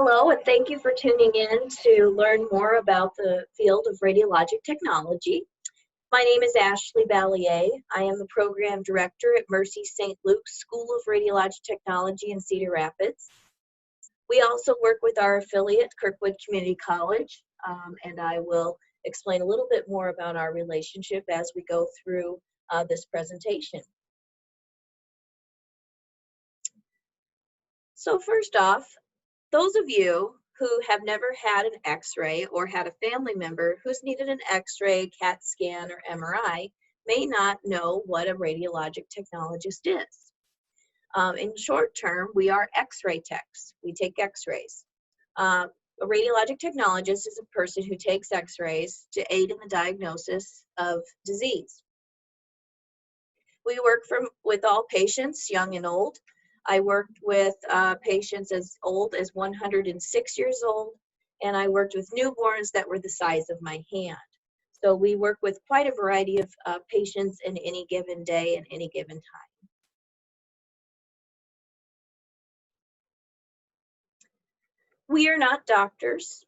Hello, and thank you for tuning in to learn more about the field of radiologic technology. My name is Ashley Balliet. I am the Program Director at Mercy St. Luke's School of Radiologic Technology in Cedar Rapids. We also work with our affiliate, Kirkwood Community College, and I will explain a little bit more about our relationship as we go through this presentation. So first off, those of you who have never had an x-ray or had a family member who's needed an x-ray, CAT scan, or MRI may not know what a radiologic technologist is. In short term, we are x-ray techs. We take x-rays. A radiologic technologist is a person who takes x-rays to aid in the diagnosis of disease. We work with all patients, young and old. I worked with patients as old as 106 years old, and I worked with newborns that were the size of my hand. So we work with quite a variety of patients in any given day and any given time. We are not doctors.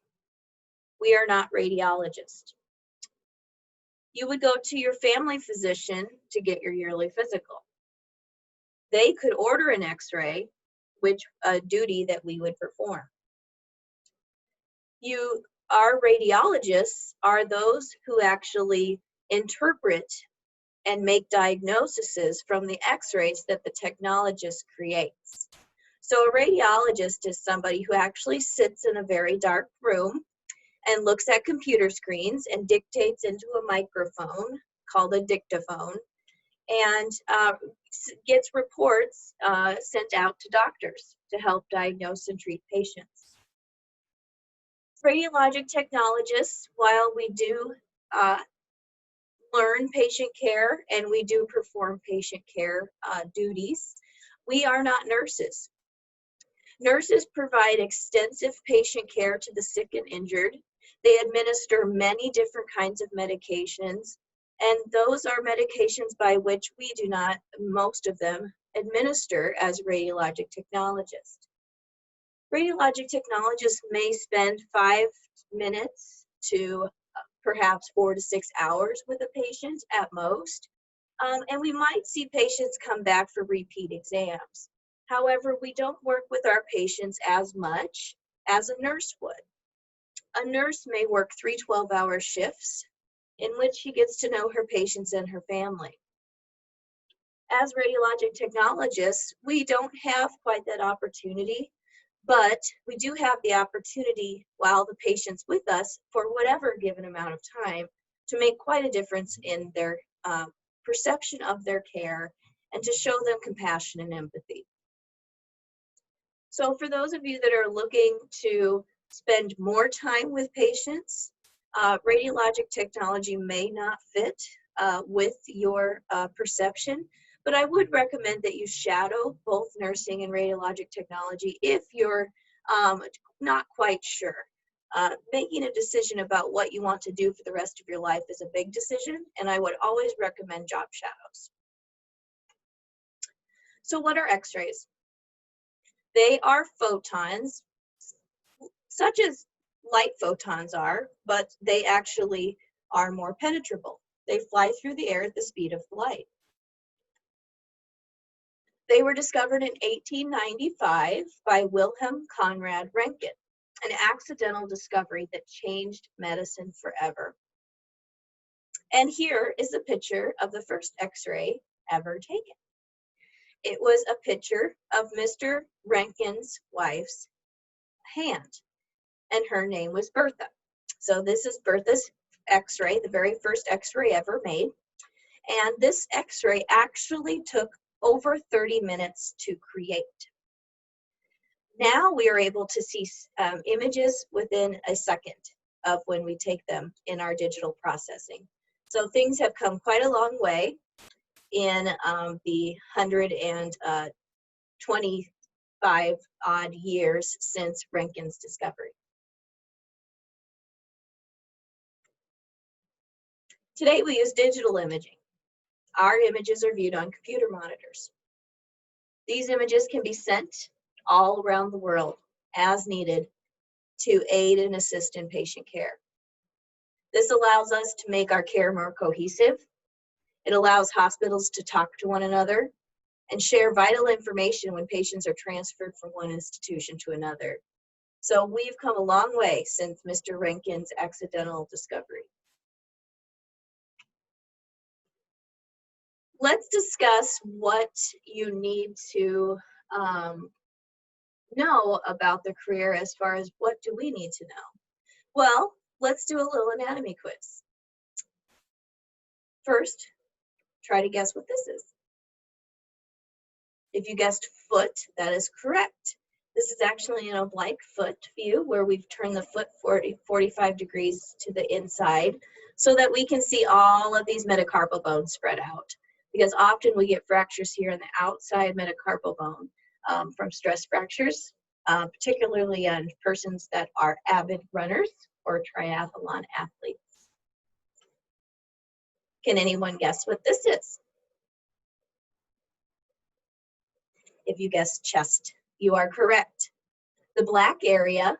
We are not radiologists. You would go to your family physician to get your yearly physical. They could order an x-ray, which a duty that we would perform. Our radiologists are those who actually interpret and make diagnoses from the x-rays that the technologist creates. So a radiologist is somebody who actually sits in a very dark room and looks at computer screens and dictates into a microphone called a dictaphone, and gets reports sent out to doctors to help diagnose and treat patients. Radiologic technologists, while we do learn patient care and we do perform patient care duties, we are not nurses. Nurses provide extensive patient care to the sick and injured. They administer many different kinds of medications, and those are medications by which we do not, most of them, administer as radiologic technologists. Radiologic technologists may spend 5 minutes to perhaps 4 to 6 hours with a patient at most, and we might see patients come back for repeat exams. However, we don't work with our patients as much as a nurse would. A nurse may work 3 12-hour shifts in which she gets to know her patients and her family. As radiologic technologists, we don't have quite that opportunity, but we do have the opportunity while the patient's with us for whatever given amount of time to make quite a difference in their perception of their care and to show them compassion and empathy. So for those of you that are looking to spend more time with patients, radiologic technology may not fit with your perception, but I would recommend that you shadow both nursing and radiologic technology if you're not quite sure. Making a decision about what you want to do for the rest of your life is a big decision, and I would always recommend job shadows. So what are x-rays? They are photons, such as light photons are, but they actually are more penetrable. They fly through the air at the speed of light. They were discovered in 1895 by Wilhelm Conrad Röntgen, an accidental discovery that changed medicine forever. And here is a picture of the first x-ray ever taken. It was a picture of Mr. Röntgen's wife's hand, and her name was Bertha. So this is Bertha's x-ray, the very first x-ray ever made. And this x-ray actually took over 30 minutes to create. Now we are able to see images within a second of when we take them in our digital processing. So things have come quite a long way in the 125 odd years since Röntgen's discovery. Today we use digital imaging. Our images are viewed on computer monitors. These images can be sent all around the world as needed to aid and assist in patient care. This allows us to make our care more cohesive. It allows hospitals to talk to one another and share vital information when patients are transferred from one institution to another. So we've come a long way since Mr. Rankin's accidental discovery. Let's discuss what you need to know about the career as far as what do we need to know. Well, let's do a little anatomy quiz. First, try to guess what this is. If you guessed foot, that is correct. This is actually an oblique foot view where we've turned the foot 45 degrees to the inside so that we can see all of these metacarpal bones spread out. Because often we get fractures here in the outside metacarpal bone from stress fractures, particularly on persons that are avid runners or triathlon athletes. Can anyone guess what this is? If you guessed chest, you are correct. The black area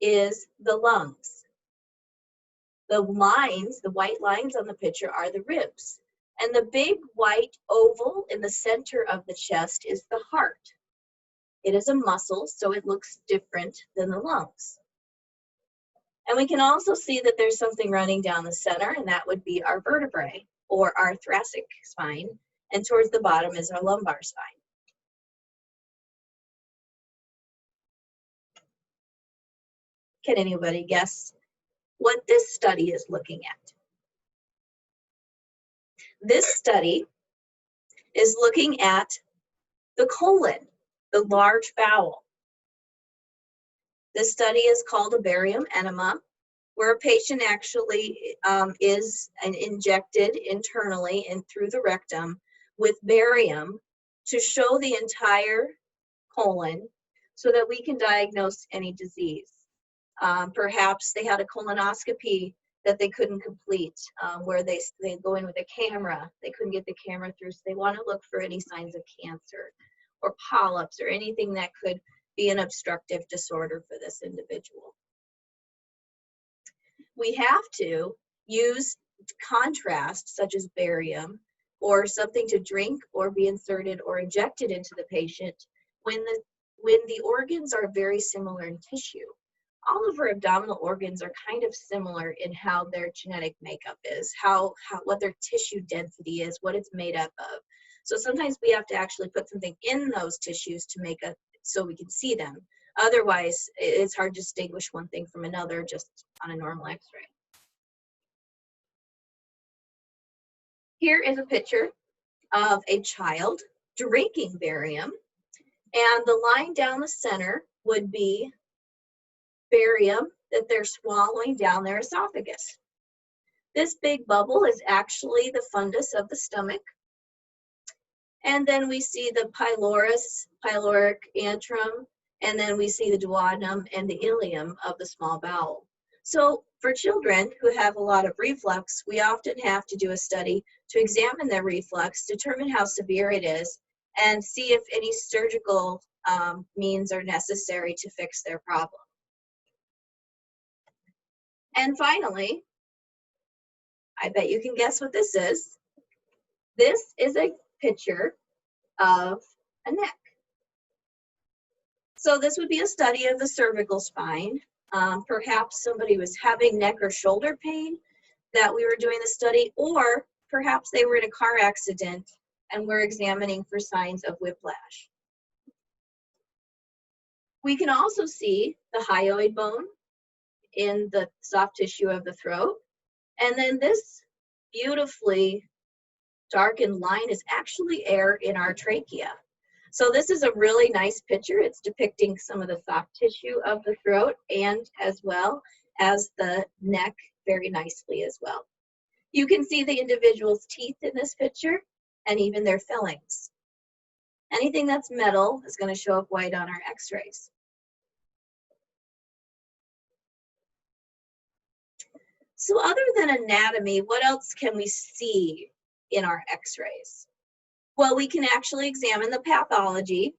is the lungs. The lines, the white lines on the picture are the ribs. And the big white oval in the center of the chest is the heart. It is a muscle, so it looks different than the lungs. And we can also see that there's something running down the center, and that would be our vertebrae or our thoracic spine. And towards the bottom is our lumbar spine. Can anybody guess what this study is looking at? This study is looking at the colon, the large bowel. This study is called a barium enema, where a patient actually is injected internally and through the rectum with barium to show the entire colon so that we can diagnose any disease. Perhaps they had a colonoscopy that they couldn't complete, where they go in with a camera. They couldn't get the camera through, so they want to look for any signs of cancer or polyps or anything that could be an obstructive disorder for this individual. We have to use contrast, such as barium, or something to drink or be inserted or injected into the patient when the organs are very similar in tissue. All of our abdominal organs are kind of similar in how their genetic makeup is, what their tissue density is, what it's made up of. So sometimes we have to actually put something in those tissues to make so we can see them. Otherwise, it's hard to distinguish one thing from another just on a normal x-ray. Here is a picture of a child drinking barium, and the line down the center would be barium that they're swallowing down their esophagus. This big bubble is actually the fundus of the stomach. And then we see the pyloric antrum, and then we see the duodenum and the ileum of the small bowel. So for children who have a lot of reflux, we often have to do a study to examine their reflux, determine how severe it is, and see if any surgical means are necessary to fix their problem. And finally, I bet you can guess what this is. This is a picture of a neck. So this would be a study of the cervical spine. Perhaps somebody was having neck or shoulder pain that we were doing the study, or perhaps they were in a car accident and we're examining for signs of whiplash. We can also see the hyoid bone in the soft tissue of the throat. And then this beautifully darkened line is actually air in our trachea. So this is a really nice picture. It's depicting some of the soft tissue of the throat and as well as the neck very nicely as well. You can see the individual's teeth in this picture and even their fillings. Anything that's metal is going to show up white on our x-rays. So other than anatomy, what else can we see in our x-rays? Well, we can actually examine the pathology,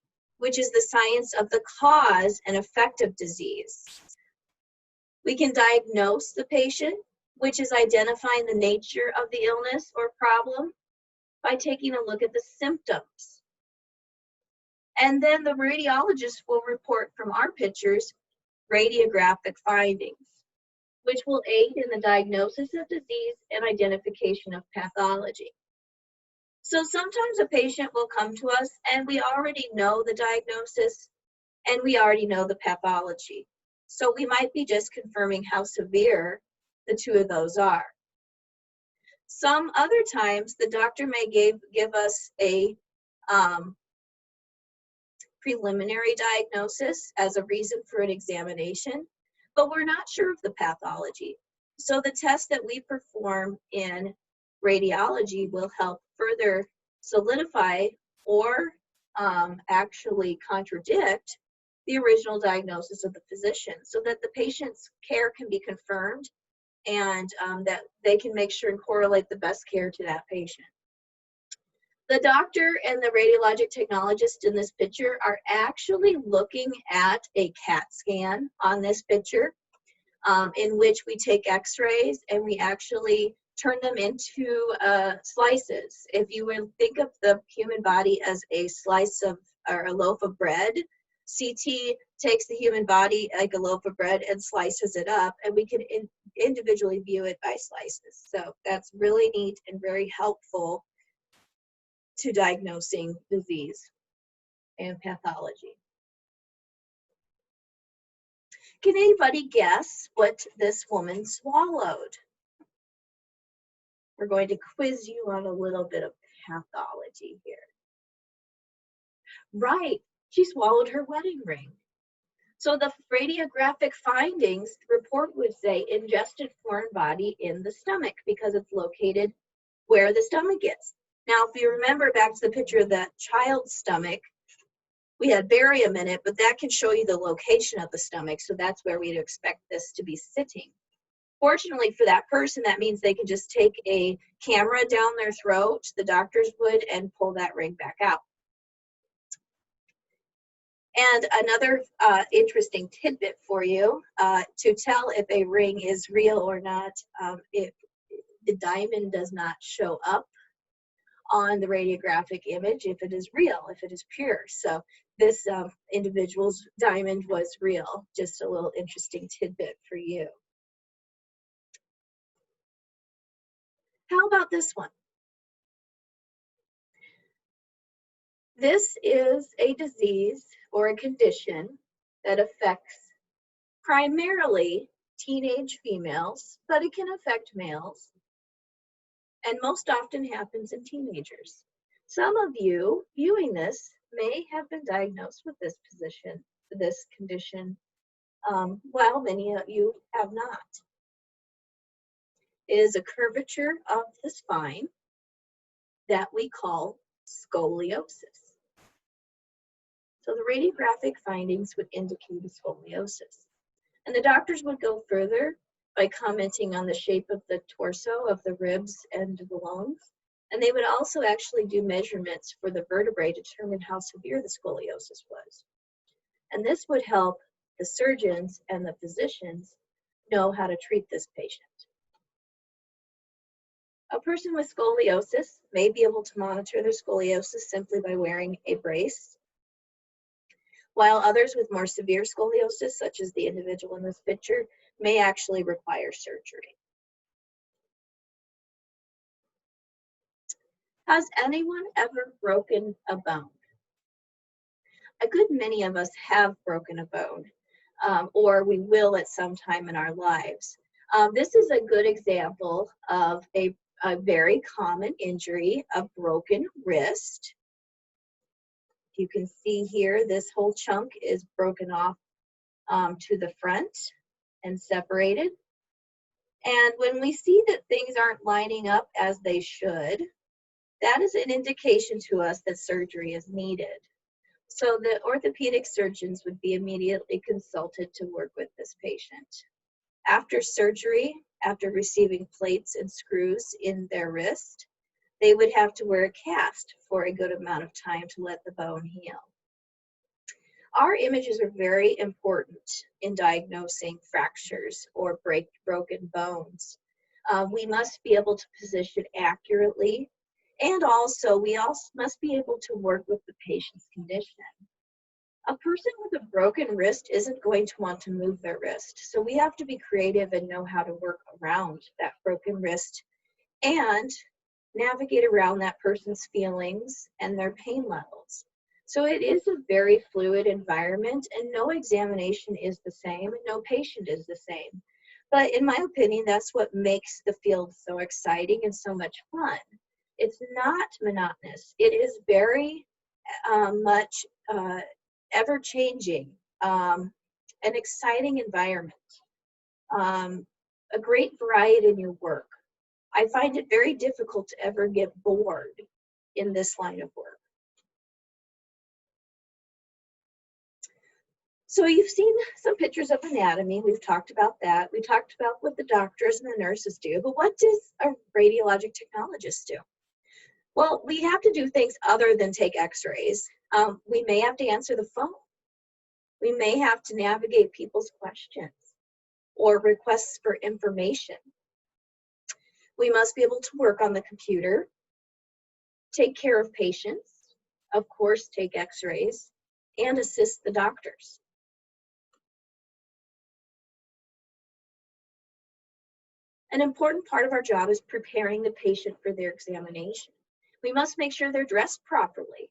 which is the science of the cause and effect of disease. We can diagnose the patient, which is identifying the nature of the illness or problem by taking a look at the symptoms. And then the radiologist will report from our pictures radiographic findings, which will aid in the diagnosis of disease and identification of pathology. So sometimes a patient will come to us and we already know the diagnosis and we already know the pathology. So we might be just confirming how severe the two of those are. Some other times the doctor may give us a preliminary diagnosis as a reason for an examination, but we're not sure of the pathology. So the test that we perform in radiology will help further solidify or actually contradict the original diagnosis of the physician so that the patient's care can be confirmed and that they can make sure and correlate the best care to that patient. The doctor and the radiologic technologist in this picture are actually looking at a CAT scan on this picture in which we take x-rays and we actually turn them into slices. If you would think of the human body as a slice of, or a loaf of bread, CT takes the human body like a loaf of bread and slices it up, and we can individually view it by slices. So that's really neat and very helpful to diagnosing disease and pathology. Can anybody guess what this woman swallowed? We're going to quiz you on a little bit of pathology here. Right, she swallowed her wedding ring. So the radiographic findings report would say ingested foreign body in the stomach because it's located where the stomach is. Now, if you remember back to the picture of that child's stomach, we had barium in it, but that can show you the location of the stomach, so that's where we'd expect this to be sitting. Fortunately for that person, that means they can just take a camera down their throat, the doctors would, and pull that ring back out. And another interesting tidbit for you, to tell if a ring is real or not, if the diamond does not show up on the radiographic image, if it is real, if it is pure. So this individual's diamond was real. Just a little interesting tidbit for you. How about this one? This is a disease or a condition that affects primarily teenage females, but it can affect males, and most often happens in teenagers. Some of you viewing this may have been diagnosed with this condition, while many of you have not. It is a curvature of the spine that we call scoliosis. So the radiographic findings would indicate a scoliosis. And the doctors would go further by commenting on the shape of the torso, of the ribs and the lungs. And they would also actually do measurements for the vertebrae to determine how severe the scoliosis was. And this would help the surgeons and the physicians know how to treat this patient. A person with scoliosis may be able to monitor their scoliosis simply by wearing a brace, while others with more severe scoliosis, such as the individual in this picture, may actually require surgery. Has anyone ever broken a bone? A good many of us have broken a bone, or we will at some time in our lives. This is a good example of a very common injury, a broken wrist. You can see here, this whole chunk is broken off to the front and separated. And when we see that things aren't lining up as they should, that is an indication to us that surgery is needed. So the orthopedic surgeons would be immediately consulted to work with this patient. After surgery, after receiving plates and screws in their wrist, they would have to wear a cast for a good amount of time to let the bone heal. Our images are very important in diagnosing fractures or broken bones. We must be able to position accurately, and also we also must be able to work with the patient's condition. A person with a broken wrist isn't going to want to move their wrist, so we have to be creative and know how to work around that broken wrist and navigate around that person's feelings and their pain levels. So it is a very fluid environment, and no examination is the same and no patient is the same. But in my opinion, that's what makes the field so exciting and so much fun. It's not monotonous. It is very much ever-changing, an exciting environment, a great variety in your work. I find it very difficult to ever get bored in this line of work. So you've seen some pictures of anatomy. We've talked about that. We talked about what the doctors and the nurses do, but what does a radiologic technologist do? Well, we have to do things other than take x-rays. We may have to answer the phone. We may have to navigate people's questions or requests for information. We must be able to work on the computer, take care of patients, of course, take x-rays, and assist the doctors. An important part of our job is preparing the patient for their examination. We must make sure they're dressed properly.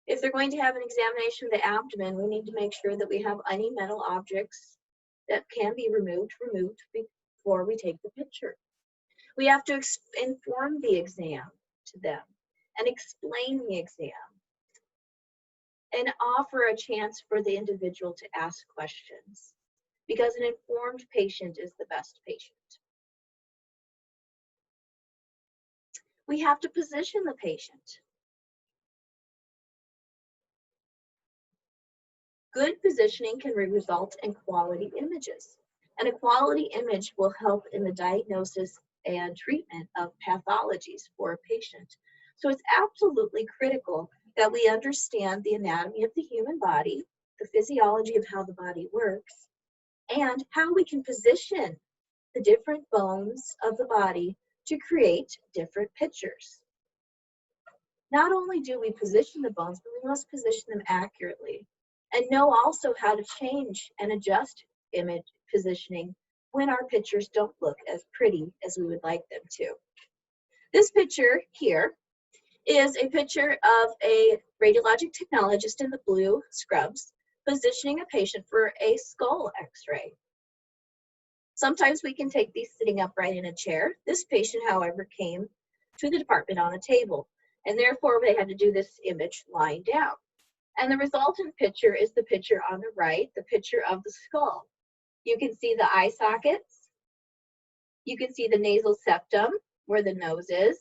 If they're going to have an examination of the abdomen, we need to make sure that we have any metal objects that can be removed before we take the picture. We have to inform the exam to them and explain the exam and offer a chance for the individual to ask questions, because an informed patient is the best patient. We have to position the patient. Good positioning can result in quality images, and a quality image will help in the diagnosis and treatment of pathologies for a patient. So it's absolutely critical that we understand the anatomy of the human body, the physiology of how the body works, and how we can position the different bones of the body to create different pictures. Not only do we position the bones, but we must position them accurately and know also how to change and adjust image positioning when our pictures don't look as pretty as we would like them to. This picture here is a picture of a radiologic technologist in the blue scrubs positioning a patient for a skull x-ray. Sometimes we can take these sitting upright in a chair. This patient, however, came to the department on a table, and therefore they had to do this image lying down. And the resultant picture is the picture on the right, the picture of the skull. You can see the eye sockets. You can see the nasal septum, where the nose is.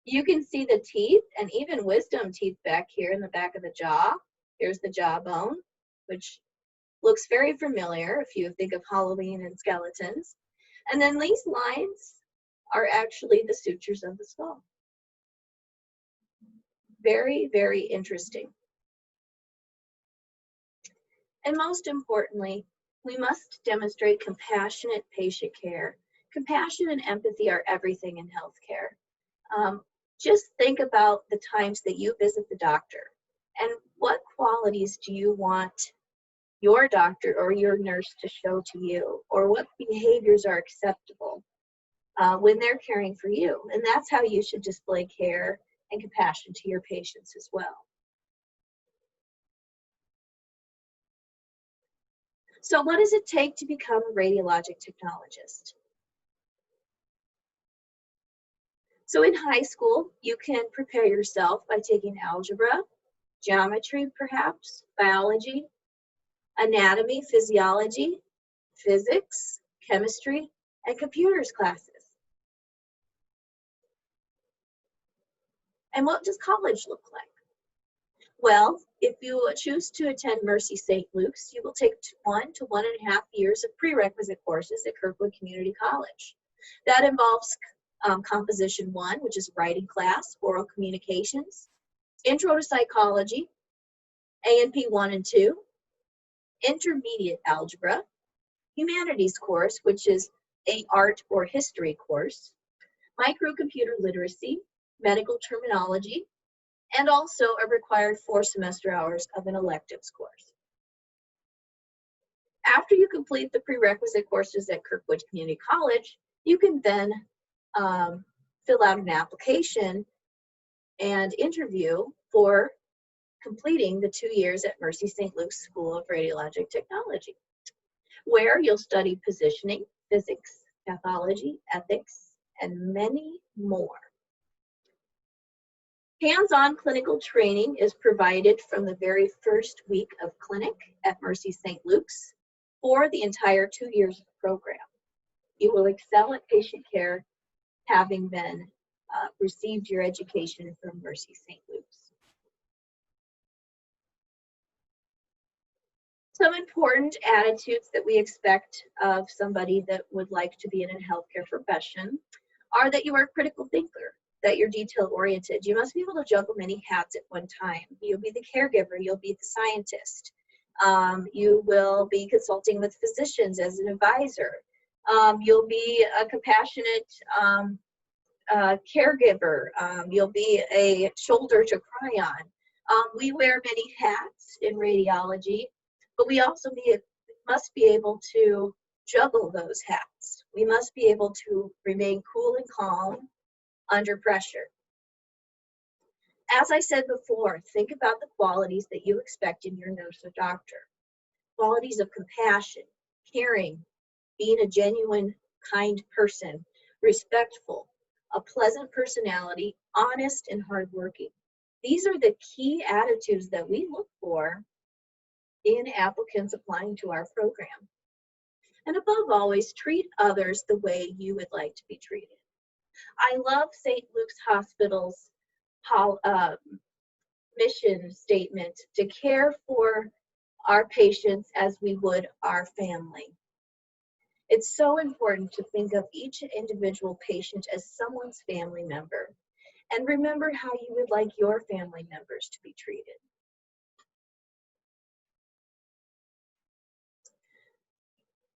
You can see the teeth and even wisdom teeth back here in the back of the jaw. Here's the jawbone, which looks very familiar if you think of Halloween and skeletons. And then these lines are actually the sutures of the skull. Very, very interesting. And most importantly, we must demonstrate compassionate patient care. Compassion and empathy are everything in healthcare. Just think about the times that you visit the doctor and what qualities do you want your doctor or your nurse to show to you, or what behaviors are acceptable when they're caring for you. And that's how you should display care and compassion to your patients as well. So what does it take to become a radiologic technologist? So in high school, you can prepare yourself by taking algebra, geometry perhaps, biology, anatomy, physiology, physics, chemistry, and computers classes. And what does college look like? Well, if you choose to attend Mercy St.Lukes, you will take 1 to 1.5 years of prerequisite courses at Kirkwood Community College. That involves Composition 1, which is writing class, oral communications, Intro to Psychology, A&P 1 and 2, intermediate algebra, humanities course, which is a art or history course, microcomputer literacy, medical terminology, and also a required 4 semester hours of an electives course. After you complete the prerequisite courses at Kirkwood Community College, you can then fill out an application and interview for completing the 2 years at Mercy St. Luke's School of Radiologic Technology, where you'll study positioning, physics, pathology, ethics, and many more. Hands-on clinical training is provided from the very first week of clinic at Mercy St. Luke's for the entire 2 years of the program. You will excel at patient care having been received your education from Mercy St. Luke's. Some important attitudes that we expect of somebody that would like to be in a healthcare profession are that you are a critical thinker, that you're detail-oriented. You must be able to juggle many hats at one time. You'll be the caregiver, you'll be the scientist. You will be consulting with physicians as an advisor. You'll be a compassionate caregiver. You'll be a shoulder to cry on. We wear many hats in radiology, but we also must be able to juggle those hats. We must be able to remain cool and calm under pressure. As I said before, think about the qualities that you expect in your nurse or doctor. Qualities of compassion, caring, being a genuine, kind person, respectful, a pleasant personality, honest and hardworking. These are the key attitudes that we look for in applicants applying to our program. And above always, treat others the way you would like to be treated. I love St. Luke's Hospital's mission statement to care for our patients as we would our family. It's so important to think of each individual patient as someone's family member, and remember how you would like your family members to be treated.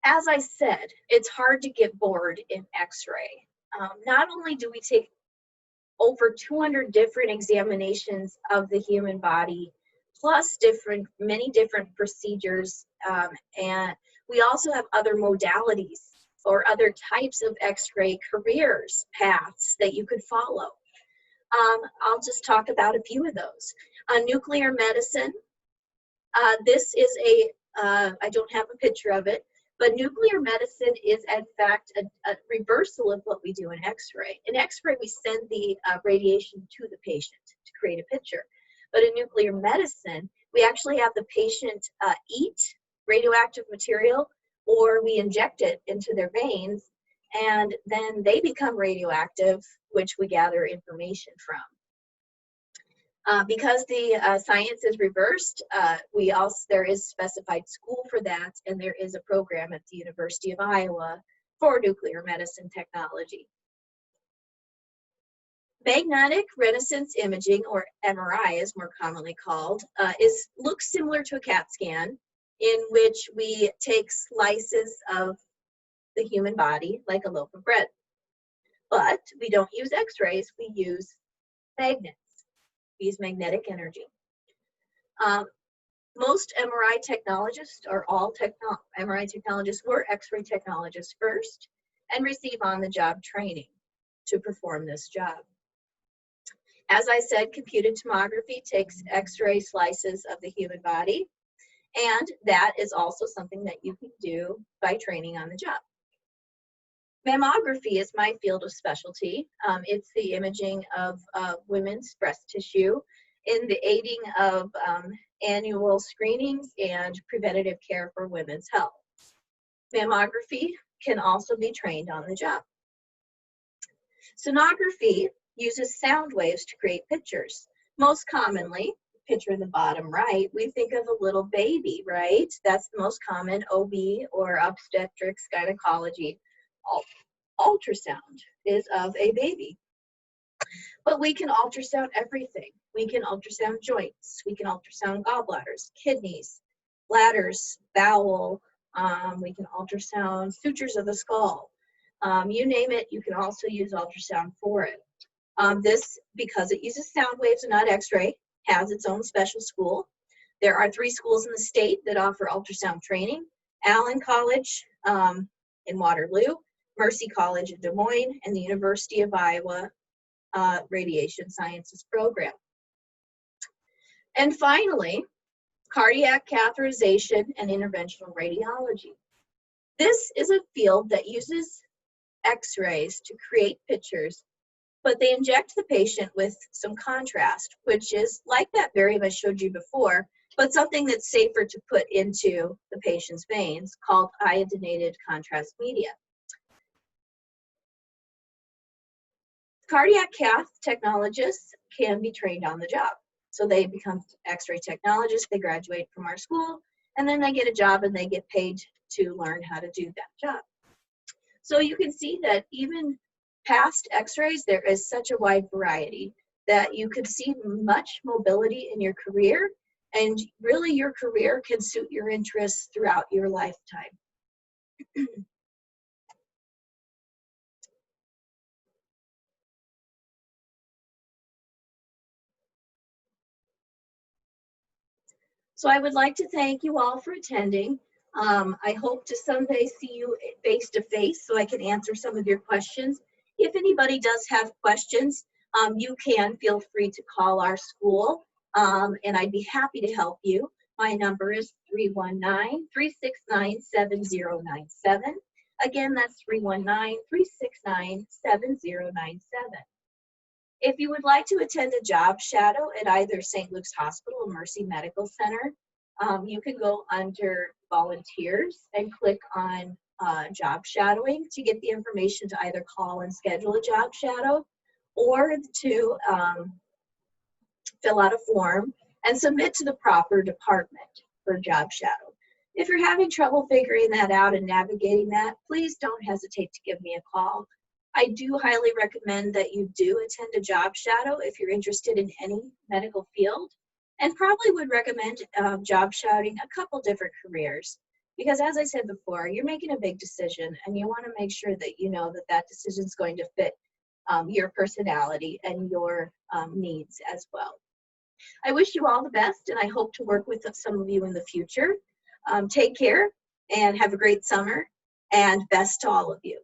As I said, it's hard to get bored in X-ray. Not only do we take over 200 different examinations of the human body, plus many different procedures, and we also have other modalities or other types of X-ray careers paths that you could follow. I'll just talk about a few of those. Nuclear medicine. This is I don't have a picture of it, but nuclear medicine is in fact a reversal of what we do in X-ray. In X-ray, we send the radiation to the patient to create a picture. But in nuclear medicine, we actually have the patient eat radioactive material, or we inject it into their veins, and then they become radioactive, which we gather information from. Because the science is reversed, there is specified school for that, and there is a program at the University of Iowa for nuclear medicine technology. Magnetic resonance imaging, or MRI is more commonly called, looks similar to a CAT scan, in which we take slices of the human body like a loaf of bread. But we don't use X-rays, we use magnets. We use magnetic energy. Most MRI technologists, or all MRI technologists, were X-ray technologists first and receive on-the-job training to perform this job. As I said, computed tomography takes X-ray slices of the human body, and that is also something that you can do by training on the job. Mammography is my field of specialty. It's the imaging of women's breast tissue in the aiding of annual screenings and preventative care for women's health. Mammography can also be trained on the job. Sonography uses sound waves to create pictures. Most commonly, picture in the bottom right, we think of a little baby, right? That's the most common OB, or obstetrics gynecology. Ultrasound is of a baby. But we can ultrasound everything. We can ultrasound joints. We can ultrasound gallbladders, kidneys, bladders, bowel, we can ultrasound sutures of the skull. You name it, you can also use ultrasound for it. This, because it uses sound waves and not x-ray, has its own special school. There are 3 schools in the state that offer ultrasound training: Allen College in Waterloo, Mercy College in Des Moines, and the University of Iowa Radiation Sciences program. And finally, cardiac catheterization and interventional radiology. This is a field that uses x-rays to create pictures, but they inject the patient with some contrast, which is like that barium I showed you before, but something that's safer to put into the patient's veins, called iodinated contrast media. Cardiac cath technologists can be trained on the job. So they become x-ray technologists, they graduate from our school, and then they get a job and they get paid to learn how to do that job. So you can see that even past x-rays, there is such a wide variety that you could see much mobility in your career, and really your career can suit your interests throughout your lifetime. So I would like to thank you all for attending. I hope to someday see you face to face so I can answer some of your questions. If anybody does have questions, you can feel free to call our school, and I'd be happy to help you. My number is 319-369-7097. Again, that's 319-369-7097. If you would like to attend a job shadow at either St. Luke's Hospital or Mercy Medical Center, you can go under volunteers and click on job shadowing to get the information to either call and schedule a job shadow, or to fill out a form and submit to the proper department for job shadow. If you're having trouble figuring that out and navigating that, please don't hesitate to give me a call. I do highly recommend that you do attend a job shadow if you're interested in any medical field, and probably would recommend job shadowing a couple different careers, because as I said before, you're making a big decision and you want to make sure that you know that that decision is going to fit your personality and your needs as well. I wish you all the best, and I hope to work with some of you in the future. Take care and have a great summer, and best to all of you.